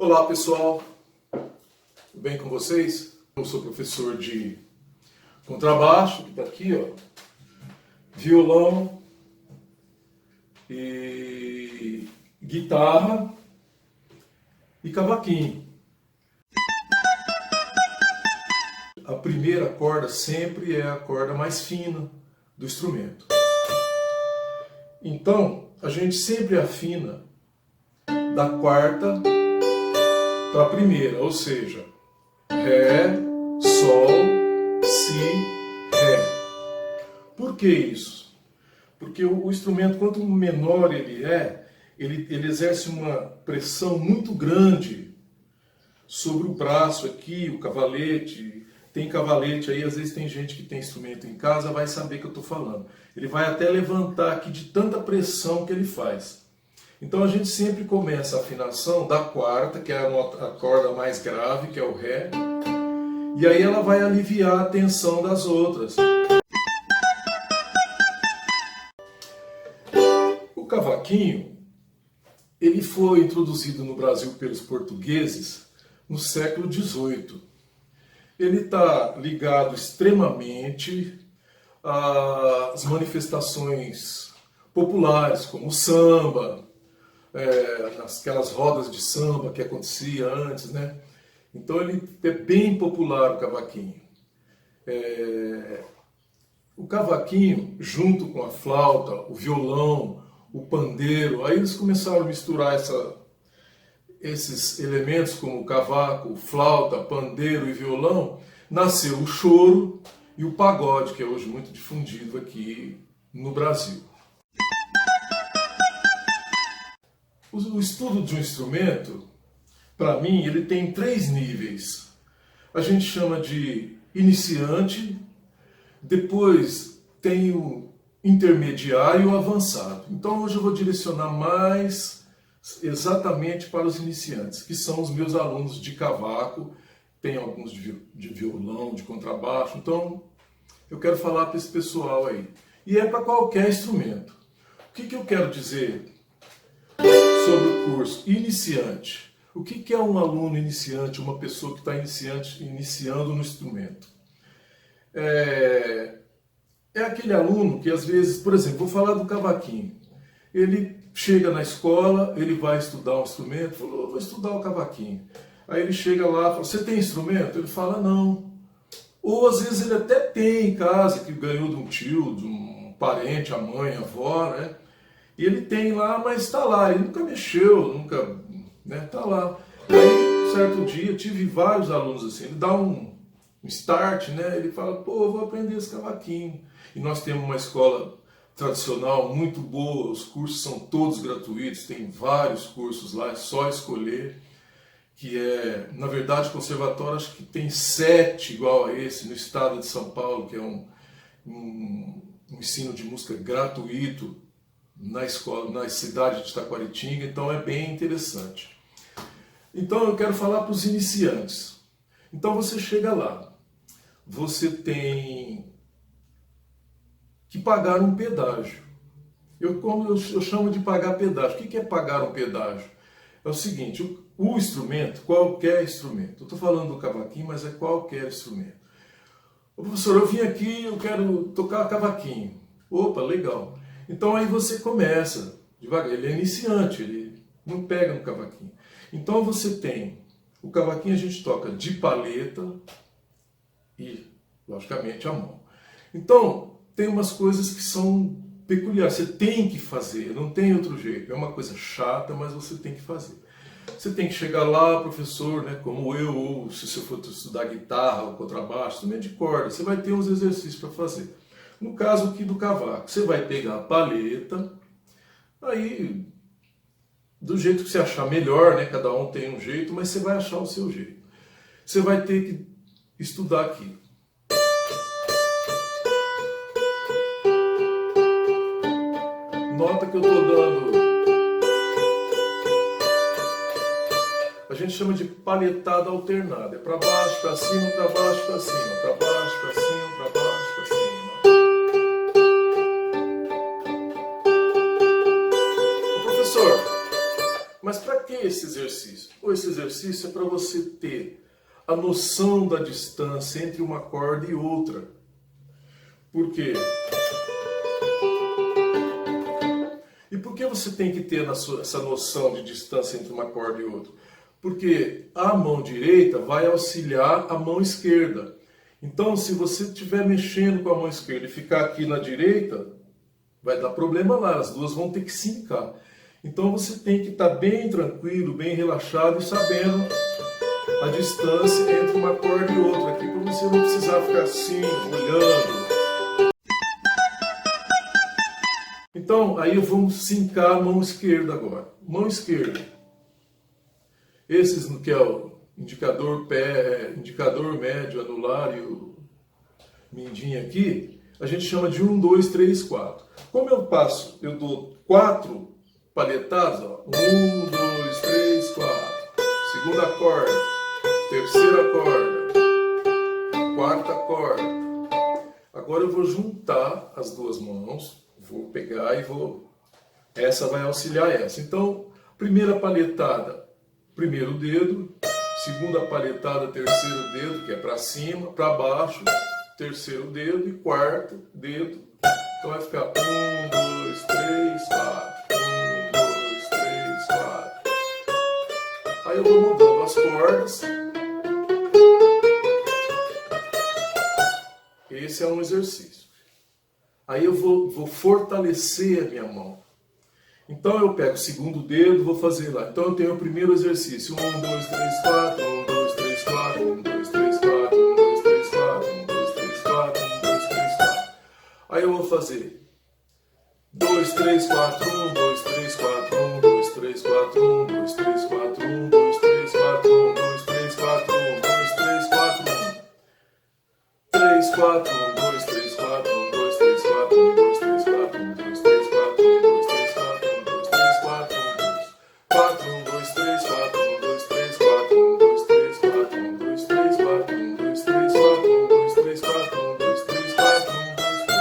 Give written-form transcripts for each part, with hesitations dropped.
Olá pessoal, tudo bem com vocês? Eu sou professor de contrabaixo, que está aqui, ó, violão e guitarra e cavaquinho. A primeira corda sempre é a corda mais fina do instrumento. Então, a gente sempre afina da quarta para a primeira, ou seja, Ré, Sol, Si, Ré. Por que isso? Porque o instrumento, quanto menor ele é, ele exerce uma pressão muito grande sobre o braço aqui, o cavalete. Tem cavalete aí, às vezes tem gente que tem instrumento em casa, vai saber que eu estou falando. Ele vai até levantar aqui de tanta pressão que ele faz. Então a gente sempre começa a afinação da quarta, que é a corda mais grave, que é o Ré, e aí ela vai aliviar a tensão das outras. O cavaquinho, ele foi introduzido no Brasil pelos portugueses no século XVIII. Ele está ligado extremamente às manifestações populares, como o samba, aquelas rodas de samba que acontecia antes, né? Então ele é bem popular, o cavaquinho. O cavaquinho, junto com a flauta, o violão, o pandeiro, aí eles começaram a misturar esses elementos como cavaco, flauta, pandeiro e violão, nasceu o choro e o pagode, que é hoje muito difundido aqui no Brasil. O estudo de um instrumento, para mim, ele tem 3 níveis. A gente chama de iniciante, depois tem o intermediário e o avançado. Então hoje eu vou direcionar mais exatamente para os iniciantes, que são os meus alunos de cavaco, tem alguns de violão, de contrabaixo, então eu quero falar para esse pessoal aí. E é para qualquer instrumento. O que eu quero dizer sobre o curso iniciante? O que é um aluno iniciante, uma pessoa que está iniciando no instrumento? É aquele aluno que às vezes, por exemplo, vou falar do cavaquinho. Ele chega na escola, ele vai estudar um instrumento, falou, vou estudar o cavaquinho. Aí ele chega lá e fala, você tem instrumento? Ele fala, não. Ou às vezes ele até tem em casa, que ganhou de um tio, de um parente, a mãe, a avó, né? E ele tem lá, mas está lá, ele nunca mexeu, nunca, né? Está lá. E aí, certo dia, tive vários alunos assim, ele dá um start, né? Ele fala, pô, eu vou aprender esse cavaquinho. E nós temos uma escola tradicional muito boa, os cursos são todos gratuitos, tem vários cursos lá, é só escolher, que é, na verdade, o conservatório acho que tem 7 igual a esse no estado de São Paulo, que é um ensino de música gratuito na escola, na cidade de Taquaritinga, então é bem interessante. Então eu quero falar para os iniciantes. Então você chega lá, você tem que pagar um pedágio. Eu chamo de pagar pedágio. O que é pagar um pedágio? É o seguinte, o instrumento, qualquer instrumento, eu estou falando do cavaquinho, mas é qualquer instrumento. Ô, professor, eu vim aqui, eu quero tocar cavaquinho. Opa, legal. Então aí você começa devagar, ele é iniciante, ele não pega no cavaquinho. Então você tem, o cavaquinho a gente toca de paleta e, logicamente, a mão. Então, tem umas coisas que são peculiares, você tem que fazer, não tem outro jeito. É uma coisa chata, mas você tem que fazer. Você tem que chegar lá, professor, né, como eu, ou se você for estudar guitarra ou contrabaixo, instrumento de corda, você vai ter uns exercícios para fazer. No caso aqui do cavaco, você vai pegar a paleta, aí, do jeito que você achar melhor, né, cada um tem um jeito, mas você vai achar o seu jeito. Você vai ter que estudar aqui. Nota que eu estou dando, a gente chama de palhetada alternada, é para baixo, para cima, para baixo, para cima, para baixo, para cima, para baixo, para cima. Ô, professor, mas para que é esse exercício? Esse exercício é para você ter a noção da distância entre uma corda e outra. Por quê? E por que você tem que ter essa noção de distância entre uma corda e outra? Porque a mão direita vai auxiliar a mão esquerda. Então, se você estiver mexendo com a mão esquerda e ficar aqui na direita, vai dar problema lá, as duas vão ter que se sincar. Então você tem que estar bem tranquilo, bem relaxado e sabendo a distância entre uma corda e outra aqui, para você não precisar ficar assim, olhando. Então, aí vamos sincar a mão esquerda agora. Mão esquerda. Esses que é o indicador pé, indicador médio, anular e o mindinho aqui, a gente chama de 1, 2, 3, 4. Como eu passo, eu dou 4 palhetadas, ó. 1, 2, 3, 4. Segunda corda, terceira corda, quarta corda. Agora eu vou juntar as duas mãos, vou pegar e vou... Essa vai auxiliar essa. Então, primeira palhetada, primeiro dedo, segunda palhetada, terceiro dedo, que é para cima, para baixo, terceiro dedo e quarto dedo. Então vai ficar 1, 2, 3, 4. 1, 2, 3, 4. Aí eu vou mudando as cordas. Esse é um exercício. Aí eu vou fortalecer a minha mão. Então eu pego o segundo dedo, vou fazer lá. Então eu tenho o primeiro exercício. 1, 2, 3, 4. 1, 2, 3, 4. 1, 2, 3, 4. 1, 2, 3, 4. 1, 2, 3, 4. 1, 2, 3, 4. Aí eu vou fazer 2, 3, 4. 1, 2, 3, 4. 1, 2, 3, 4. 1, 2, 3, 4. 1, 2, 3, 4. 1, 2, 3, 4. 1, 2, 3, 4. 1, 3, 4. 1, 2, 3, 4. 1, 2, 3, 4. 1, 2, 3, 4. 1, 2, 3, 4. 1, 2, 3, 4. 1, 2, 3, 4. 1, 2, 3, 4. 1, 2, 3, 4. 1, 2, 3, 4. 1, 2, 3, 4. 1, 2, 3, 4. 1, 2, 3, 4. 1, 2, 3, 4. 1, 2, 3.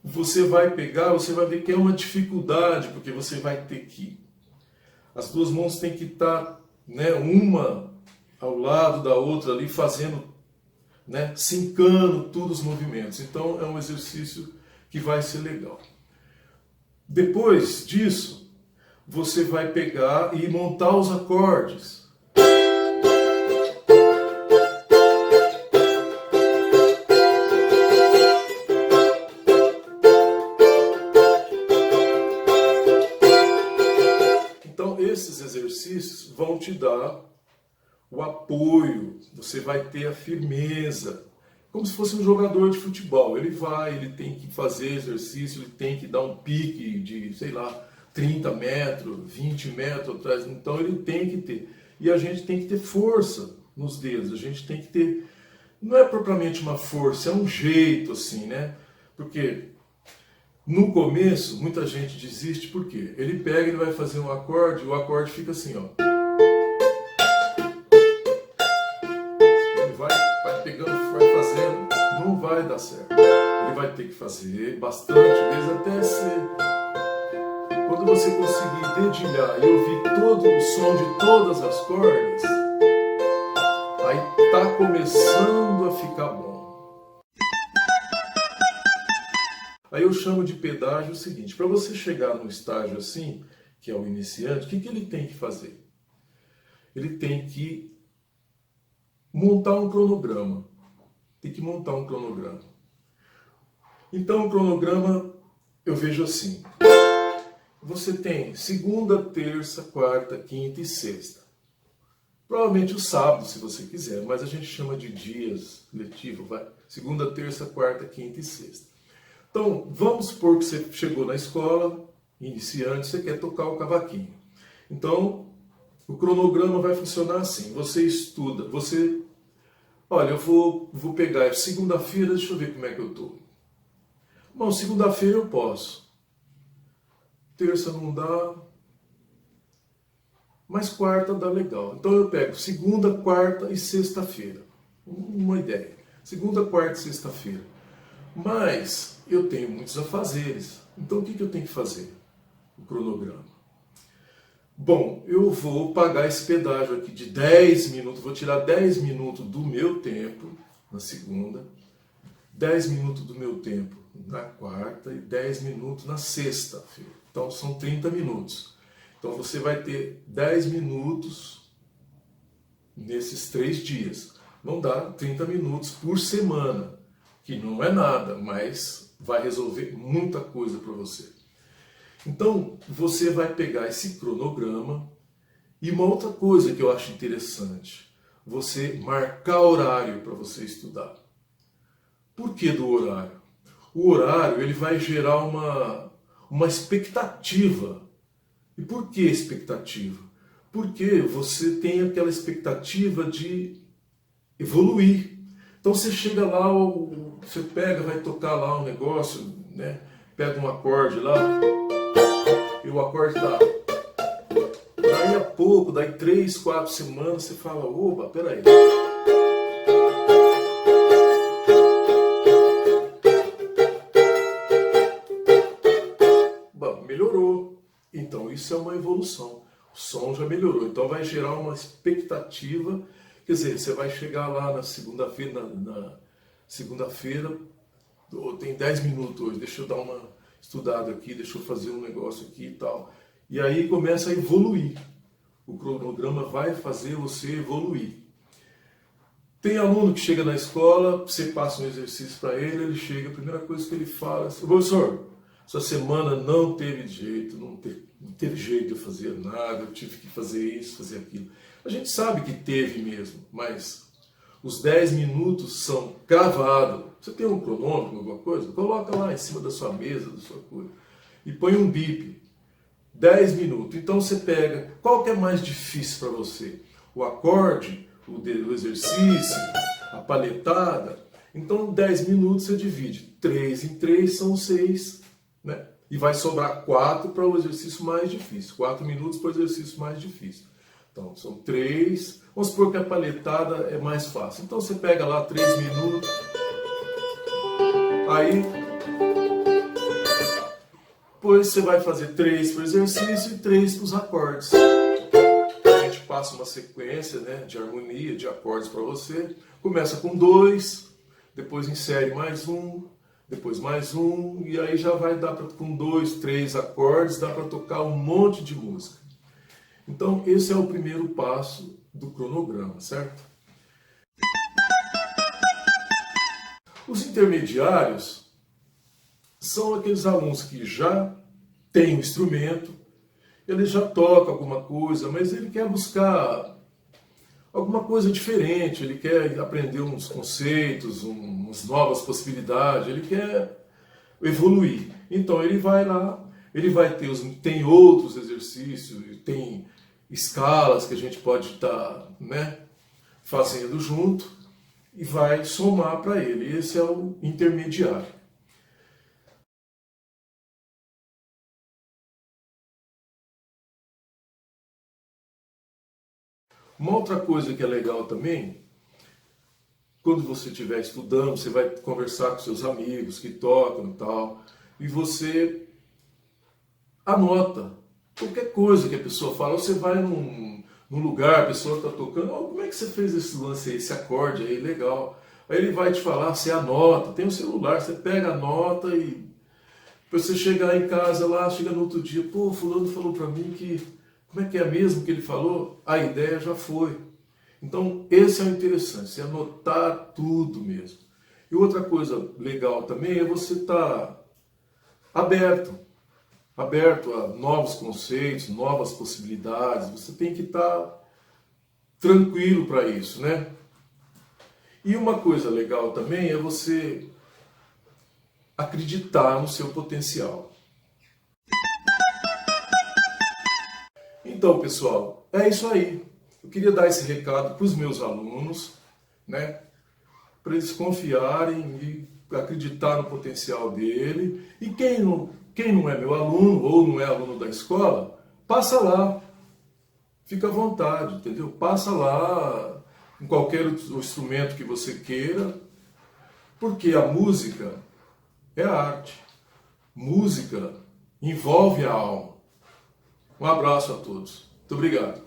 Você vai pegar, você vai ver que é uma dificuldade, porque você vai ter que... As duas mãos têm que estar, né, uma ao lado da outra ali, fazendo, né, sincando todos os movimentos. Então é um exercício que vai ser legal. Depois disso, você vai pegar e montar os acordes. Então esses exercícios vão te dar o apoio, você vai ter a firmeza, como se fosse um jogador de futebol. Ele tem que fazer exercício, ele tem que dar um pique de, sei lá, 30 metros, 20 metros atrás, então ele tem que ter. E a gente tem que ter força nos dedos, a gente tem que ter, não é propriamente uma força, é um jeito assim, né? Porque no começo muita gente desiste, por quê? Ele pega, ele vai fazer um acorde, o acorde fica assim, ó. Não vai dar certo. Ele vai ter que fazer bastante vezes até ser. Quando você conseguir dedilhar e ouvir todo o som de todas as cordas, aí está começando a ficar bom. Aí eu chamo de pedágio o seguinte: para você chegar num estágio assim, que é o iniciante, o que ele tem que fazer? Ele tem que montar um cronograma. Tem que montar um cronograma. Então o cronograma eu vejo assim. Você tem segunda, terça, quarta, quinta e sexta. Provavelmente o sábado, se você quiser, mas a gente chama de dias letivo, vai. Segunda, terça, quarta, quinta e sexta. Então, vamos supor que você chegou na escola, iniciante, você quer tocar o cavaquinho. Então, o cronograma vai funcionar assim. Você estuda, você... Olha, eu vou pegar segunda-feira, deixa eu ver como é que eu estou. Bom, segunda-feira eu posso. Terça não dá. Mas quarta dá legal. Então eu pego segunda, quarta e sexta-feira. Uma ideia. Segunda, quarta e sexta-feira. Mas eu tenho muitos afazeres. Então o que eu tenho que fazer? o cronograma. Bom, eu vou pagar esse pedágio aqui de 10 minutos, vou tirar 10 minutos do meu tempo na segunda, 10 minutos do meu tempo na quarta e 10 minutos na sexta-feira. Então são 30 minutos. Então você vai ter 10 minutos nesses 3 dias. Vão dar 30 minutos por semana, que não é nada, mas vai resolver muita coisa para você. Então você vai pegar esse cronograma e uma outra coisa que eu acho interessante, você marcar horário para você estudar. Por que do horário? O horário ele vai gerar uma expectativa. E por que expectativa? Porque você tem aquela expectativa de evoluir. Então você chega lá, você pega, vai tocar lá um negócio, né? Pega um acorde lá, e o acorde dá. Daí a pouco, daí 3, 4 semanas, você fala, opa, peraí. Bom, melhorou. Então isso é uma evolução. O som já melhorou. Então vai gerar uma expectativa. Quer dizer, você vai chegar lá na segunda-feira, na segunda-feira, tem 10 minutos hoje, deixa eu dar uma estudada aqui, deixa eu fazer um negócio aqui e tal. E aí começa a evoluir. O cronograma vai fazer você evoluir. Tem aluno que chega na escola, você passa um exercício para ele, ele chega, a primeira coisa que ele fala é assim, professor, essa semana não teve jeito, não teve jeito de eu fazer nada, eu tive que fazer isso, fazer aquilo. A gente sabe que teve mesmo, mas os 10 minutos são cravados. Você tem um cronômetro, alguma coisa? Coloca lá em cima da sua mesa, da sua coisa, e põe um bip. 10 minutos. Então você pega, qual que é mais difícil para você? O acorde, o exercício, a paletada? Então 10 minutos você divide. 3 em 3 são 6, né? E vai sobrar 4 para o exercício mais difícil. 4 minutos para o exercício mais difícil. Então são 3. Vamos supor que a paletada é mais fácil. Então você pega lá 3 minutos. Aí depois você vai fazer 3 para o exercício e 3 para os acordes. A gente passa uma sequência, né, de harmonia, de acordes para você. Começa com 2, depois insere mais um, depois mais um, e aí já vai dar com 2, 3 acordes, dá para tocar um monte de música. Então esse é o primeiro passo do cronograma, certo? Os intermediários são aqueles alunos que já têm o instrumento, ele já toca alguma coisa, mas ele quer buscar alguma coisa diferente, ele quer aprender uns conceitos, umas novas possibilidades, ele quer evoluir. Então ele vai lá, ele vai ter tem outros exercícios, tem escalas que a gente pode estar, né, fazendo junto e vai somar para ele. Esse é o intermediário. Uma outra coisa que é legal também, quando você estiver estudando, você vai conversar com seus amigos que tocam e tal, e você anota qualquer coisa que a pessoa fala. Você vai num lugar, a pessoa está tocando, oh, como é que você fez esse lance aí, esse acorde aí, legal. Aí ele vai te falar, você anota, tem um celular, você pega a nota e depois você chega lá em casa, lá, chega no outro dia, pô, fulano falou para mim que, como é que é mesmo que ele falou? A ideia já foi. Então esse é o interessante, você anotar tudo mesmo. E outra coisa legal também é você estar aberto a novos conceitos, novas possibilidades. Você tem que estar tranquilo para isso, né? E uma coisa legal também é você acreditar no seu potencial. Então, pessoal, é isso aí. Eu queria dar esse recado para os meus alunos, né? Para eles confiarem e acreditar no potencial dele. E quem não é meu aluno ou não é aluno da escola, passa lá. Fica à vontade, entendeu? Passa lá em qualquer instrumento que você queira, porque a música é a arte. Música envolve a alma. Um abraço a todos. Muito obrigado.